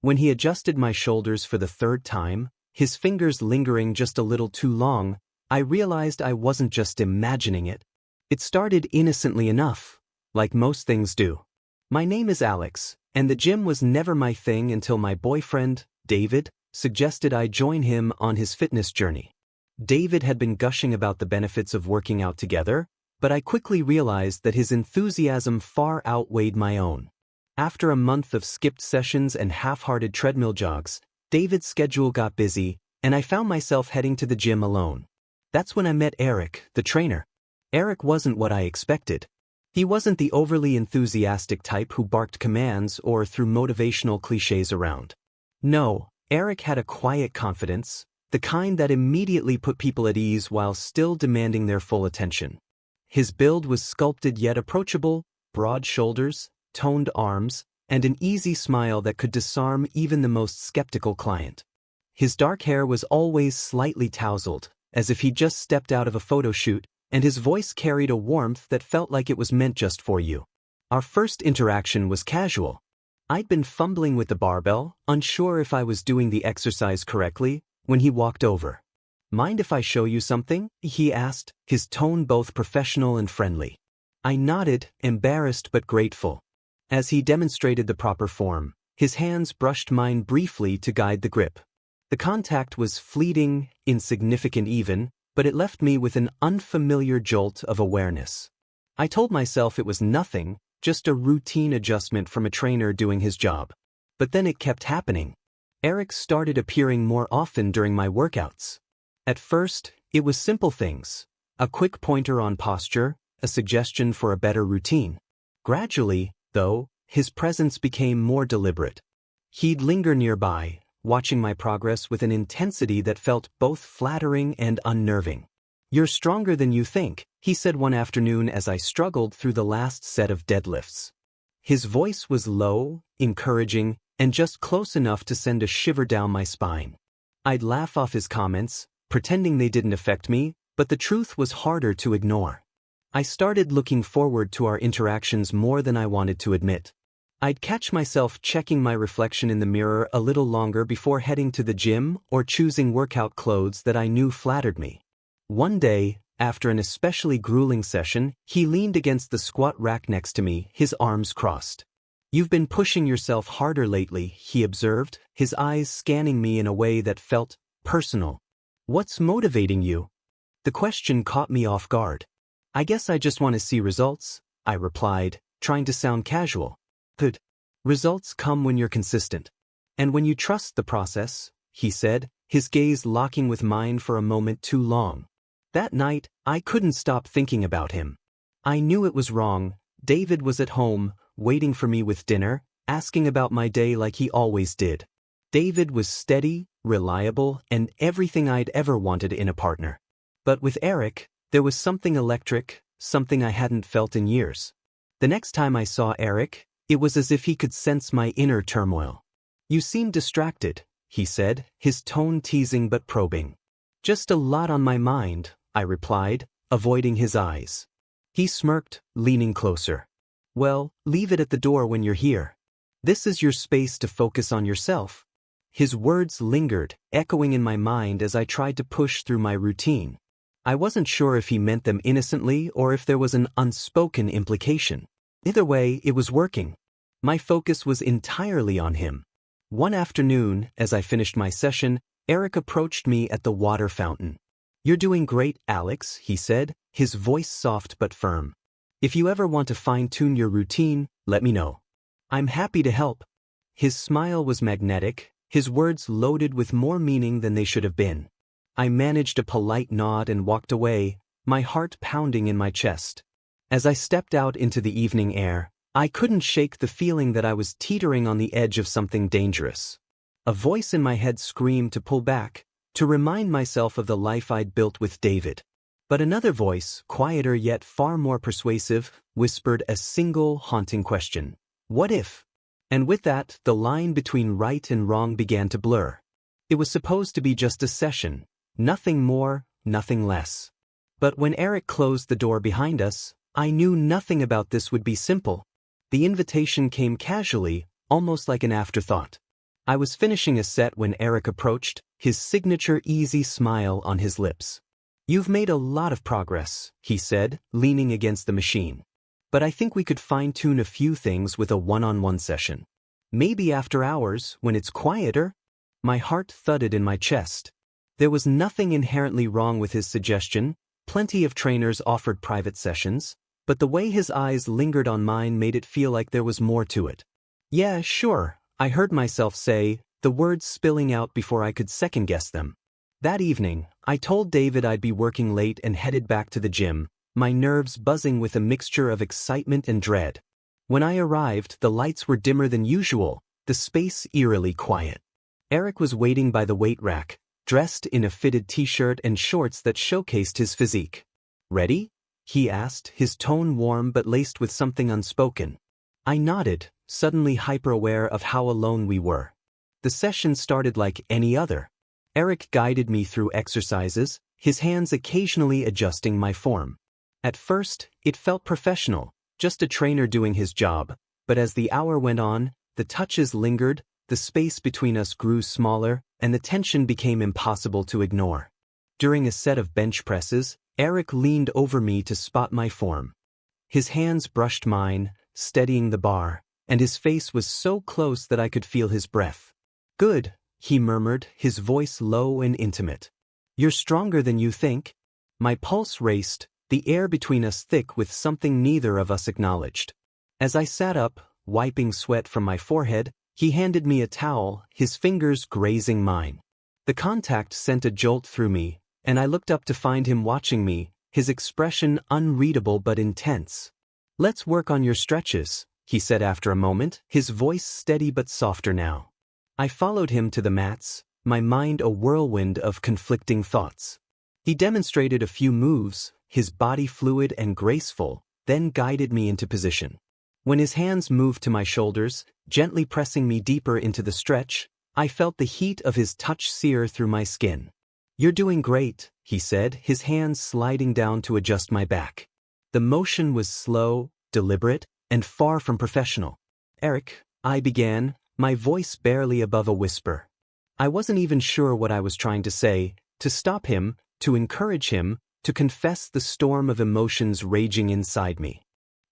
When he adjusted my shoulders for the third time, his fingers lingering just a little too long, I realized I wasn't just imagining it. It started innocently enough, like most things do. My name is Alex, and the gym was never my thing until my boyfriend, David, suggested I join him on his fitness journey. David had been gushing about the benefits of working out together, but I quickly realized that his enthusiasm far outweighed my own. After a month of skipped sessions and half-hearted treadmill jogs, David's schedule got busy, and I found myself heading to the gym alone. That's when I met Eric, the trainer. Eric wasn't what I expected. He wasn't the overly enthusiastic type who barked commands or threw motivational cliches around. No, Eric had a quiet confidence, the kind that immediately put people at ease while still demanding their full attention. His build was sculpted yet approachable, broad shoulders, toned arms, and an easy smile that could disarm even the most skeptical client. His dark hair was always slightly tousled, as if he'd just stepped out of a photo shoot, and his voice carried a warmth that felt like it was meant just for you. Our first interaction was casual. I'd been fumbling with the barbell, unsure if I was doing the exercise correctly, when he walked over. "Mind if I show you something?" he asked, his tone both professional and friendly. I nodded, embarrassed but grateful. As he demonstrated the proper form, his hands brushed mine briefly to guide the grip. The contact was fleeting, insignificant even, but it left me with an unfamiliar jolt of awareness. I told myself it was nothing, just a routine adjustment from a trainer doing his job. But then it kept happening. Eric started appearing more often during my workouts. At first, it was simple things. A quick pointer on posture, a suggestion for a better routine. Gradually, though, his presence became more deliberate. He'd linger nearby, watching my progress with an intensity that felt both flattering and unnerving. "You're stronger than you think," he said one afternoon as I struggled through the last set of deadlifts. His voice was low, encouraging, and just close enough to send a shiver down my spine. I'd laugh off his comments, pretending they didn't affect me, but the truth was harder to ignore. I started looking forward to our interactions more than I wanted to admit. I'd catch myself checking my reflection in the mirror a little longer before heading to the gym or choosing workout clothes that I knew flattered me. One day, after an especially grueling session, he leaned against the squat rack next to me, his arms crossed. "You've been pushing yourself harder lately," he observed, his eyes scanning me in a way that felt personal. "What's motivating you?" The question caught me off guard. "I guess I just want to see results," I replied, trying to sound casual. "Good. Results come when you're consistent. And when you trust the process," he said, his gaze locking with mine for a moment too long. That night, I couldn't stop thinking about him. I knew it was wrong. David was at home, waiting for me with dinner, asking about my day like he always did. David was steady, reliable, and everything I'd ever wanted in a partner. But with Eric, there was something electric, something I hadn't felt in years. The next time I saw Eric, it was as if he could sense my inner turmoil. "You seem distracted," he said, his tone teasing but probing. "Just a lot on my mind," I replied, avoiding his eyes. He smirked, leaning closer. "Well, leave it at the door when you're here. This is your space to focus on yourself." His words lingered, echoing in my mind as I tried to push through my routine. I wasn't sure if he meant them innocently or if there was an unspoken implication. Either way, it was working. My focus was entirely on him. One afternoon, as I finished my session, Eric approached me at the water fountain. "You're doing great, Alex," he said, his voice soft but firm. "If you ever want to fine-tune your routine, let me know. I'm happy to help." His smile was magnetic, his words loaded with more meaning than they should have been. I managed a polite nod and walked away, my heart pounding in my chest. As I stepped out into the evening air, I couldn't shake the feeling that I was teetering on the edge of something dangerous. A voice in my head screamed to pull back, to remind myself of the life I'd built with David. But another voice, quieter yet far more persuasive, whispered a single haunting question. What if? And with that, the line between right and wrong began to blur. It was supposed to be just a session. Nothing more, nothing less. But when Eric closed the door behind us, I knew nothing about this would be simple. The invitation came casually, almost like an afterthought. I was finishing a set when Eric approached, his signature easy smile on his lips. "You've made a lot of progress," he said, leaning against the machine. "But I think we could fine-tune a few things with a one-on-one session. Maybe after hours, when it's quieter?" My heart thudded in my chest. There was nothing inherently wrong with his suggestion. Plenty of trainers offered private sessions, but the way his eyes lingered on mine made it feel like there was more to it. "Yeah, sure," I heard myself say, the words spilling out before I could second-guess them. That evening, I told David I'd be working late and headed back to the gym, my nerves buzzing with a mixture of excitement and dread. When I arrived, the lights were dimmer than usual, the space eerily quiet. Eric was waiting by the weight rack, dressed in a fitted t-shirt and shorts that showcased his physique. "Ready?" he asked, his tone warm but laced with something unspoken. I nodded, suddenly hyper-aware of how alone we were. The session started like any other. Eric guided me through exercises, his hands occasionally adjusting my form. At first, it felt professional, just a trainer doing his job, but as the hour went on, the touches lingered, the space between us grew smaller, and the tension became impossible to ignore. During a set of bench presses, Eric leaned over me to spot my form. His hands brushed mine, steadying the bar, and his face was so close that I could feel his breath. "Good," he murmured, his voice low and intimate. "You're stronger than you think." My pulse raced, the air between us thick with something neither of us acknowledged. As I sat up, wiping sweat from my forehead, he handed me a towel, his fingers grazing mine. The contact sent a jolt through me, and I looked up to find him watching me, his expression unreadable but intense. "Let's work on your stretches," he said after a moment, his voice steady but softer now. I followed him to the mats, my mind a whirlwind of conflicting thoughts. He demonstrated a few moves, his body fluid and graceful, then guided me into position. When his hands moved to my shoulders, gently pressing me deeper into the stretch, I felt the heat of his touch sear through my skin. "You're doing great," he said, his hands sliding down to adjust my back. The motion was slow, deliberate, and far from professional. "Eric," I began, my voice barely above a whisper. I wasn't even sure what I was trying to say, to stop him, to encourage him, to confess the storm of emotions raging inside me.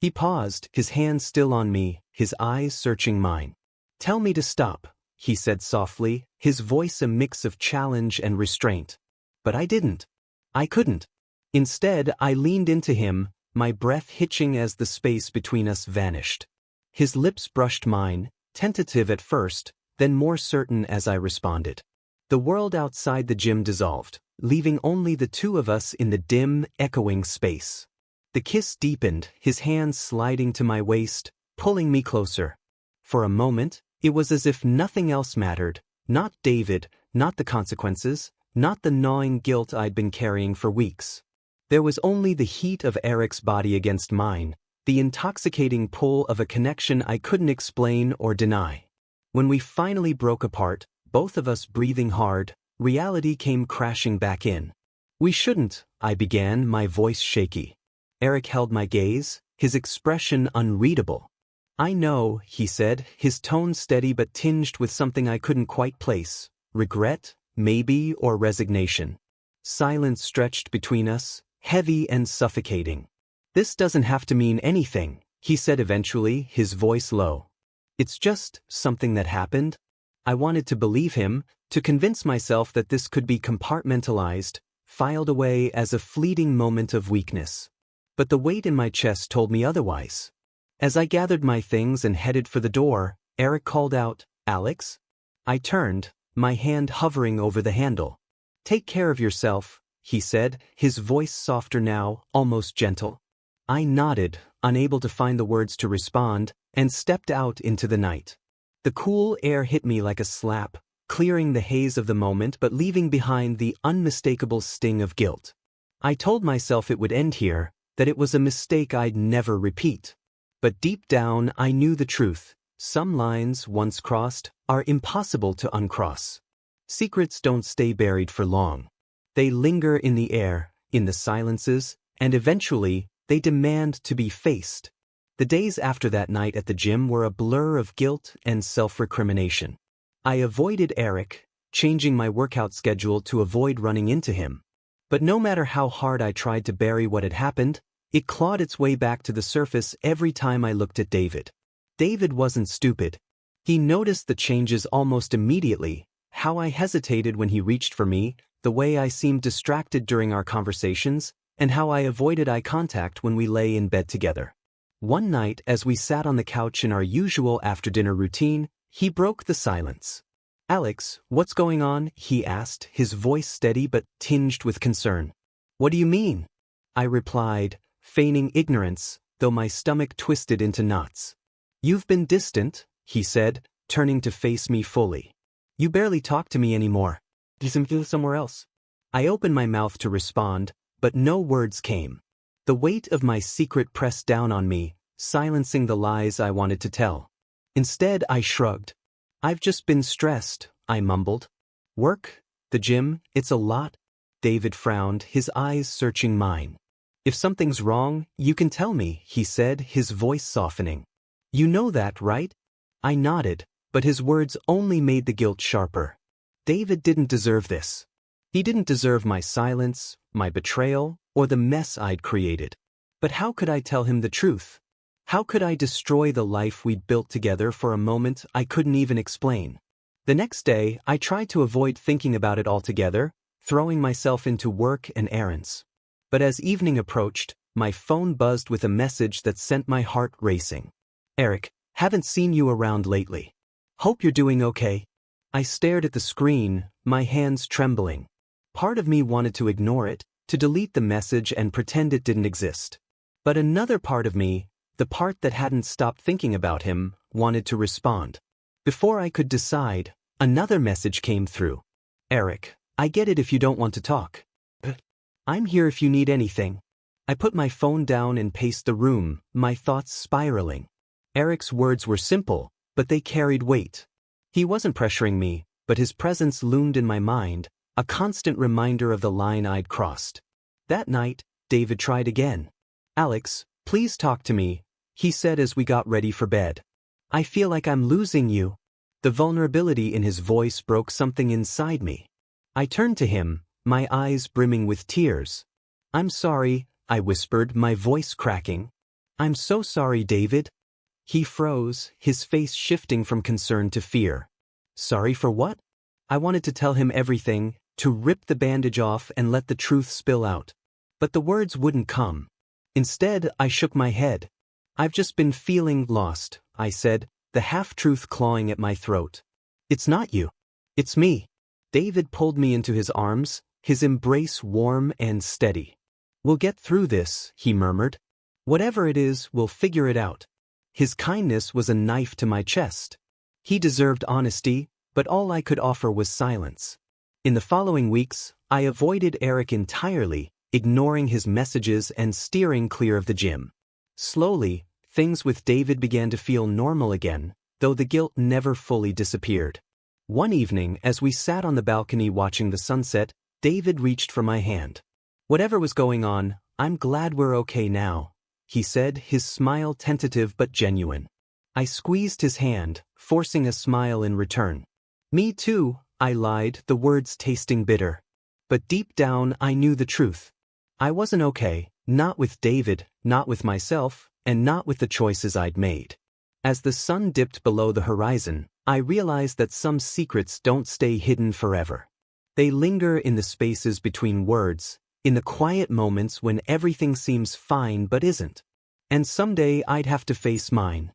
He paused, his hands still on me, his eyes searching mine. "Tell me to stop," he said softly, his voice a mix of challenge and restraint. But I didn't. I couldn't. Instead, I leaned into him, my breath hitching as the space between us vanished. His lips brushed mine, tentative at first, then more certain as I responded. The world outside the gym dissolved, leaving only the two of us in the dim, echoing space. The kiss deepened, his hands sliding to my waist, pulling me closer. For a moment, it was as if nothing else mattered, not David, not the consequences, not the gnawing guilt I'd been carrying for weeks. There was only the heat of Eric's body against mine, the intoxicating pull of a connection I couldn't explain or deny. When we finally broke apart, both of us breathing hard, reality came crashing back in. "We shouldn't," I began, my voice shaky. Eric held my gaze, his expression unreadable. "I know," he said, his tone steady but tinged with something I couldn't quite place. Regret, maybe, or resignation. Silence stretched between us, heavy and suffocating. "This doesn't have to mean anything," he said eventually, his voice low. "It's just something that happened." I wanted to believe him, to convince myself that this could be compartmentalized, filed away as a fleeting moment of weakness. But the weight in my chest told me otherwise. As I gathered my things and headed for the door, Eric called out, "Alex?" I turned, my hand hovering over the handle. "Take care of yourself," he said, his voice softer now, almost gentle. I nodded, unable to find the words to respond, and stepped out into the night. The cool air hit me like a slap, clearing the haze of the moment but leaving behind the unmistakable sting of guilt. I told myself it would end here, that it was a mistake I'd never repeat. But deep down I knew the truth. Some lines, once crossed, are impossible to uncross. Secrets don't stay buried for long. They linger in the air, in the silences, and eventually, they demand to be faced. The days after that night at the gym were a blur of guilt and self-recrimination. I avoided Eric, changing my workout schedule to avoid running into him. But no matter how hard I tried to bury what had happened, it clawed its way back to the surface every time I looked at David. David wasn't stupid. He noticed the changes almost immediately, how I hesitated when he reached for me, the way I seemed distracted during our conversations, and how I avoided eye contact when we lay in bed together. One night, as we sat on the couch in our usual after-dinner routine, he broke the silence. "Alex, what's going on?" he asked, his voice steady but tinged with concern. "What do you mean?" I replied, feigning ignorance, though my stomach twisted into knots. "You've been distant," he said, turning to face me fully. "You barely talk to me anymore. Does him feel somewhere else?" I opened my mouth to respond, but no words came. The weight of my secret pressed down on me, silencing the lies I wanted to tell. Instead, I shrugged. "I've just been stressed," I mumbled. "Work? The gym? It's a lot?" David frowned, his eyes searching mine. "If something's wrong, you can tell me," he said, his voice softening. "You know that, right?" I nodded, but his words only made the guilt sharper. David didn't deserve this. He didn't deserve my silence, my betrayal, or the mess I'd created. But how could I tell him the truth? How could I destroy the life we'd built together for a moment I couldn't even explain? The next day, I tried to avoid thinking about it altogether, throwing myself into work and errands. But as evening approached, my phone buzzed with a message that sent my heart racing. "Eric, haven't seen you around lately. Hope you're doing okay." I stared at the screen, my hands trembling. Part of me wanted to ignore it, to delete the message and pretend it didn't exist. But another part of me, the part that hadn't stopped thinking about him, wanted to respond. Before I could decide, another message came through. "Eric, I get it if you don't want to talk. But I'm here if you need anything." I put my phone down and paced the room, my thoughts spiraling. Eric's words were simple, but they carried weight. He wasn't pressuring me, but his presence loomed in my mind, a constant reminder of the line I'd crossed. That night, David tried again. "Alex, please talk to me," he said as we got ready for bed. "I feel like I'm losing you." The vulnerability in his voice broke something inside me. I turned to him, my eyes brimming with tears. "I'm sorry," I whispered, my voice cracking. "I'm so sorry, David." He froze, his face shifting from concern to fear. "Sorry for what?" I wanted to tell him everything, to rip the bandage off and let the truth spill out. But the words wouldn't come. Instead, I shook my head. "I've just been feeling lost," I said, the half-truth clawing at my throat. "It's not you. It's me." David pulled me into his arms, his embrace warm and steady. "We'll get through this," he murmured. "Whatever it is, we'll figure it out." His kindness was a knife to my chest. He deserved honesty, but all I could offer was silence. In the following weeks, I avoided Eric entirely, ignoring his messages and steering clear of the gym. Slowly, things with David began to feel normal again, though the guilt never fully disappeared. One evening, as we sat on the balcony watching the sunset, David reached for my hand. "Whatever was going on, I'm glad we're okay now," he said, his smile tentative but genuine. I squeezed his hand, forcing a smile in return. "Me too," I lied, the words tasting bitter. But deep down, I knew the truth. I wasn't okay, not with David, not with myself, and not with the choices I'd made. As the sun dipped below the horizon, I realized that some secrets don't stay hidden forever. They linger in the spaces between words, in the quiet moments when everything seems fine but isn't. And someday I'd have to face mine.